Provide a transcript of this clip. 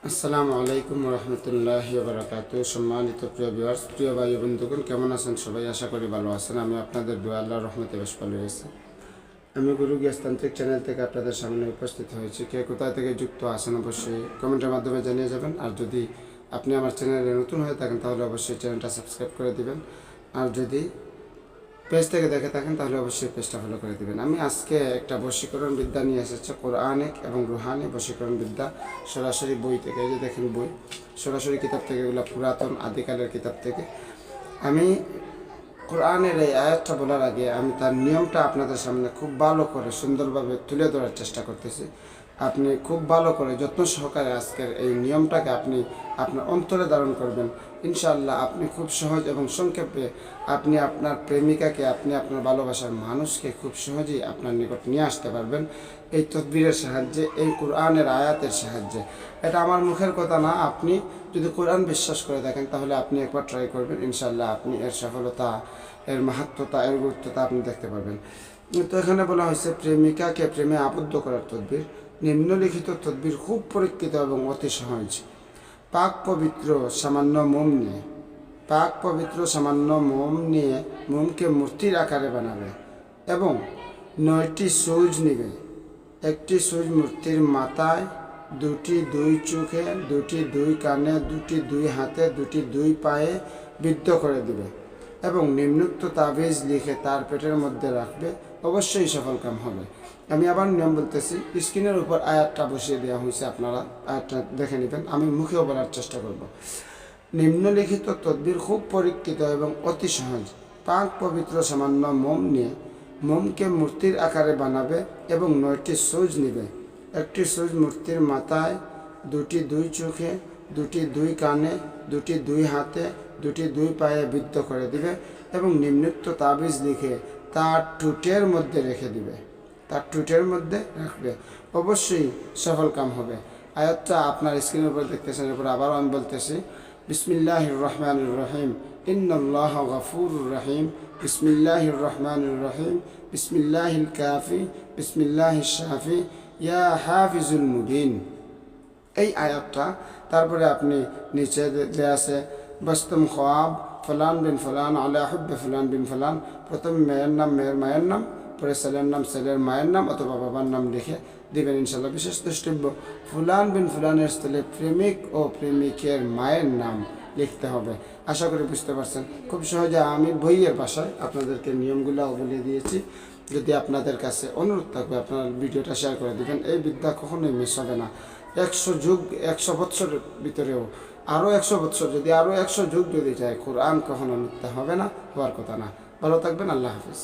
আসসালামু আলাইকুম রহমতুল্লাহি বারাকাতুহু। সম্মানিত প্রিয় ভিউয়ার্স, প্রিয় ভাই বন্ধুগণ, কেমন আছেন সবাই? আশা করি ভালো আছেন। আমি আপনাদের দোয়া আল্লাহর রহমতে বেশ ভালো রয়েছে। আমি গুরু গ্যাসতান্ত্রিক চ্যানেল থেকে আপনাদের সামনে উপস্থিত হয়েছি। কে কোথায় থেকে যুক্ত আছেন অবশ্যই কমেন্টের মাধ্যমে জানিয়ে যাবেন। আর যদি আপনি আমার চ্যানেলে নতুন হয়ে থাকেন তাহলে অবশ্যই চ্যানেলটা সাবস্ক্রাইব করে দিবেন। আর যদি পেজ থেকে দেখে থাকেন তাহলে অবশ্যই পেজটা ফলো করে দেবেন। আমি আজকে একটা বশীকরণ বিদ্যা নিয়ে এসেছি, কোরআনিক এবং রুহানি বশীকরণ বিদ্যা, সরাসরি বই থেকে। এই যে দেখেন বই, সরাসরি কিতাব থেকে, এগুলো পুরাতন আদিকালের কিতাব থেকে। আমি কোরআনের এই আয়াতটা বলার আগে আমি তার নিয়মটা আপনাদের সামনে খুব ভালো করে সুন্দরভাবে তুলে ধরার চেষ্টা করতেছি। আপনি খুব ভালো করে যত্ন সহকারে আজকের এই নিয়মটাকে আপনি আপনার অন্তরে ধারণ করবেন। ইনশাআল্লাহ আপনি খুব সহজ এবং সংক্ষেপে আপনি আপনার প্রেমিকাকে, আপনি আপনার ভালোবাসার মানুষকে খুব সহজেই আপনার নিকট নিয়ে আসতে পারবেন এই তদবিরের সাহায্যে, এই কোরআনের আয়াতের সাহায্যে। এটা আমার মুখের কথা না, আপনি যদি কোরআন বিশ্বাস করে দেখেন তাহলে আপনি একবার ট্রাই করবেন। ইনশাআল্লাহ আপনি এর সফলতা, এর মাহাত্ম্যতা, এর গুরুত্বতা আপনি দেখতে পারবেন। তো এখানে বলা হয়েছে প্রেমিকাকে প্রেমে আবদ্ধ করার তদবির। নিম্নলিখিত তদবির খুব পরীক্ষিত এবং অতি সহজ। পাক পবিত্র সামান্য মোম নিয়ে, পাক পবিত্র সামান্য মোম নিয়ে মোমকে মূর্তির আকারে বানাবে এবং 9টি সুইচ নিবে। একটি সুইচ মূর্তির মাথায়, দুটি দুই চোখে, দুটি দুই কানে, দুটি দুই হাতে, দুটি দুই পায়ে বিদ্ধ করে দিবে এবং নিম্নোক্ত তাবিজ লিখে তার পেটের মধ্যে রাখবে। অবশ্যই সফল কাম হবে। আমি আবার নিয়ম বলতেছি, স্ক্রিনের উপর আয়াতটা বসিয়ে দেওয়া হয়েছে, আপনারা আয়াতটা দেখে নেবেন। আমি মুখেও বলার চেষ্টা করব। নিম্নলিখিত তদবির খুব পরীক্ষিত এবং অতি সহজ। পাক পবিত্র সামান্য মোম নিয়ে মোমকে মূর্তির আকারে বানাবে এবং 9টি সুইচ নিবে। একটি সুইচ মূর্তির মাথায়, দুটি দুই চোখে, দুটি দুই কানে, দুটি দুই হাতে, দুটি দুই পায়ে বিদ্ধ করে দিবে এবং নিম্নোক্ত তাবিজ লিখে তার টুটের মধ্যে রেখে দিবে, তার টুটের মধ্যে রাখবে। অবশ্যই সফল কাম হবে। আয়াতটা আপনার স্ক্রিনের উপর দেখতেছেন। এরপর আবারও আমি বলতেছি, বিসমিল্লাহির রহমানির রহিম, ইন্নাল্লাহ গফুরুর রহিম, বিসমিল্লাহির রহমানির রহিম, বিসমিল্লাহিল কাফি, বিসমিল্লাহিশ শাফি, ইয়া হাফিজুল মুবিন। এই আয়াতটা তারপরে আপনি নিচে দেয়া আছে বস্তম খোয়াব ফলান বিন ফলান আলা হুব্বে ফলান বিন ফলান। প্রথমে মেয়ের নাম, মেয়ের মায়ের নাম, পরে ছেলের নাম, ছেলের মায়ের নাম অথবা বাবার নাম লিখে দিবেন। ইনশাল্লাহ বিশেষ দ্রষ্টব্য, ফুলান বিন ফুলানের স্থলে প্রেমিক ও প্রেমিকের মায়ের নাম লিখতে হবে। আশা করি বুঝতে পারছেন। খুব সহজে আমি বইয়ের ভাষায় আপনাদেরকে নিয়মগুলো বলে দিয়েছি। যদি আপনাদের কাছে অনুরোধ থাকবে আপনার ভিডিওটা শেয়ার করে দেবেন। এই বিদ্যা কখনোই মিস হবে না। 100 যুগ, 100 বৎসরের ভিতরেও আরও 100 বৎসর, যদি আরও 100 যুগ যদি যায়, কোরআন কখনো মিথ্যা হবে না, হওয়ার কথা না। ভালো থাকবেন। আল্লাহ হাফিজ।